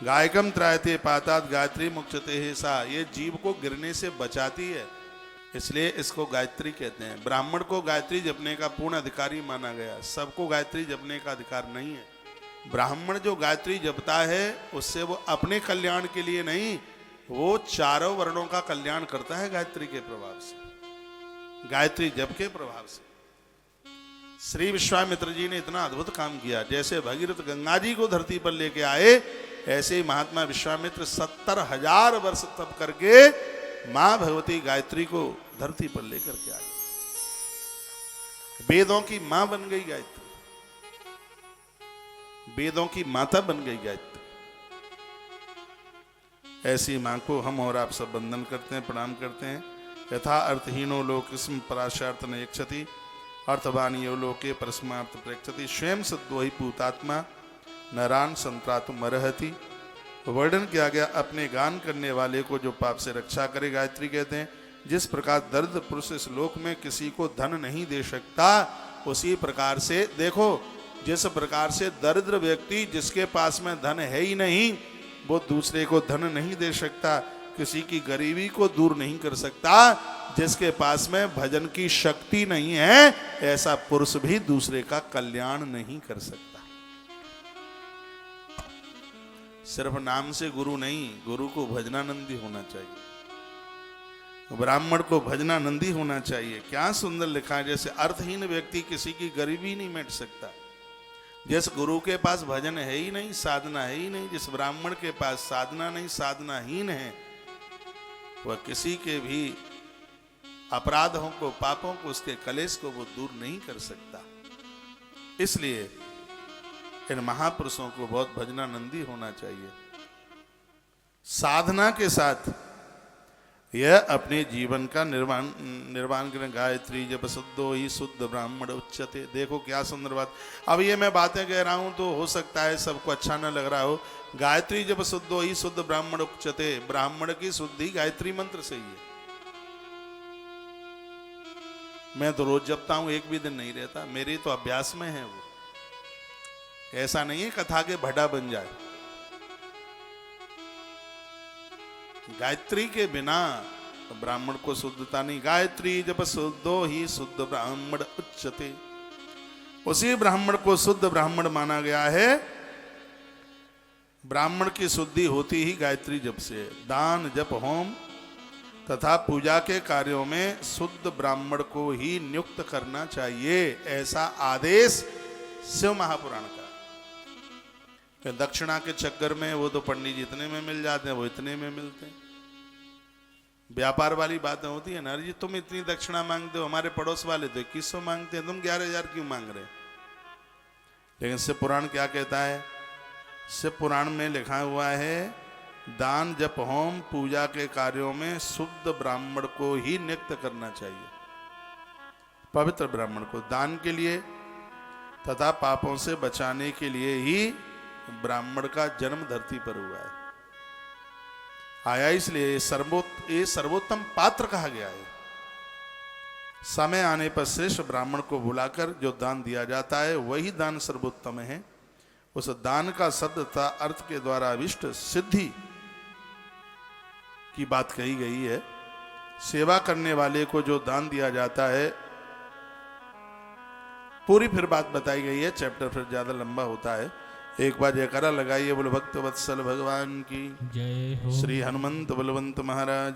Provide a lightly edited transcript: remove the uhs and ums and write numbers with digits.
गायकम त्रायते पातात गायत्री मुक्चते है सा, ये जीव को गिरने से बचाती है, इसलिए इसको गायत्री कहते हैं। ब्राह्मण को गायत्री जपने का पूर्ण अधिकारी माना गया, सबको गायत्री जपने का अधिकार नहीं है। ब्राह्मण जो गायत्री जपता है उससे वो अपने कल्याण के लिए नहीं, वो चारों वर्णों का कल्याण करता है गायत्री के प्रभाव से, गायत्री जप के प्रभाव से। श्री विश्वामित्र जी ने इतना अद्भुत काम किया, जैसे भगीरथ गंगा जी को धरती पर लेके आए, ऐसे ही महात्मा विश्वामित्र 70,000 वर्ष तप करके मां भगवती गायत्री को धरती पर लेकर के आए। वेदों की मां बन गई गायत्री, वेदों की माता बन गई गायत्री। ऐसी मां को हम और आप सब वंदन करते हैं, प्रणाम करते हैं। यथा अर्थहीनो लोकस्म पराशार्थ न यक्षति, अर्थवाणी यो लोके परस्मार्थ प्रेक्षति, स्वयं सद्वहि पूतात्मा नरान संत्रातुम अर्हति। वर्णन किया गया अपने गान करने वाले को जो पाप से रक्षा करे, गायत्री कहते हैं। जिस प्रकार दरिद्र पुरुष इस लोक में किसी को धन नहीं दे सकता, उसी प्रकार से देखो, जिस प्रकार से दरिद्र व्यक्ति जिसके पास में धन है ही नहीं, वो दूसरे को धन नहीं दे सकता, किसी की गरीबी को दूर नहीं कर सकता। जिसके पास में भजन की शक्ति नहीं है, ऐसा पुरुष भी दूसरे का कल्याण नहीं कर सकता। सिर्फ नाम से गुरु नहीं, गुरु को भजनानंदी होना चाहिए, ब्राह्मण को भजनानंदी होना चाहिए। क्या सुंदर लिखा है, जैसे अर्थहीन व्यक्ति किसी की गरीबी नहीं मिट सकता, जिस गुरु के पास भजन है ही नहीं, साधना है ही नहीं, जिस ब्राह्मण के पास साधना नहीं, साधनाहीन है, वह किसी के भी अपराधों को, पापों को, उसके कलेश को वो दूर नहीं कर सकता। इसलिए इन महापुरुषों को बहुत भजनानंदी होना चाहिए। साधना के साथ यह अपने जीवन का निर्वाण करें। गायत्री जब शुद्धो ही शुद्ध ब्राह्मण उच्चते। देखो क्या सुंदर बात। अब ये मैं बातें कह रहा हूं तो हो सकता है सबको अच्छा न लग रहा हो। गायत्री जब शुद्धो ही शुद्ध ब्राह्मण उच्चते, ब्राह्मण की शुद्धि गायत्री मंत्र से ही है। मैं तो रोज जपता हूं, एक भी दिन नहीं रहता, मेरे तो अभ्यास में है वो। ऐसा नहीं है कथा के भड़ा बन जाए। गायत्री के बिना ब्राह्मण को शुद्धता नहीं। गायत्री जब शुद्धो ही शुद्ध ब्राह्मण उच्चते, उसी ब्राह्मण को शुद्ध ब्राह्मण माना गया है। ब्राह्मण की शुद्धि होती ही गायत्री जप से। दान जप होम तथा पूजा के कार्यों में शुद्ध ब्राह्मण को ही नियुक्त करना चाहिए, ऐसा आदेश शिव महापुराण का। दक्षिणा के चक्कर में वो तो पंडित जी इतने में मिल जाते हैं, वो इतने में मिलते हैं। व्यापार वाली बातें होती है ना, जी तुम इतनी दक्षिणा मांगते हो, हमारे पड़ोस वाले तो 2100 मांगते हैं, तुम 11,000 क्यों मांग रहे? लेकिन शिव पुराण क्या कहता है? शिव पुराण में लिखा हुआ है, दान जप होम पूजा के कार्यों में शुद्ध ब्राह्मण को ही नियुक्त करना चाहिए, पवित्र ब्राह्मण को। दान के लिए तथा पापों से बचाने के लिए ही ब्राह्मण का जन्म धरती पर हुआ है, आया, इसलिए ये सर्वोत्तम पात्र कहा गया है। समय आने पर श्रेष्ठ ब्राह्मण को बुलाकर जो दान दिया जाता है वही दान सर्वोत्तम है। उस दान का शब्द तथा अर्थ के द्वारा अभिष्ट सिद्धि की बात कही गई है। सेवा करने वाले को जो दान दिया जाता है, पूरी फिर बात बताई गई है, चैप्टर फिर ज्यादा लंबा होता है। एक बार जयकारा लगाइए, बोलो भक्त वत्सल भगवान की जय हो। श्री हनुमंत बलवंत महाराज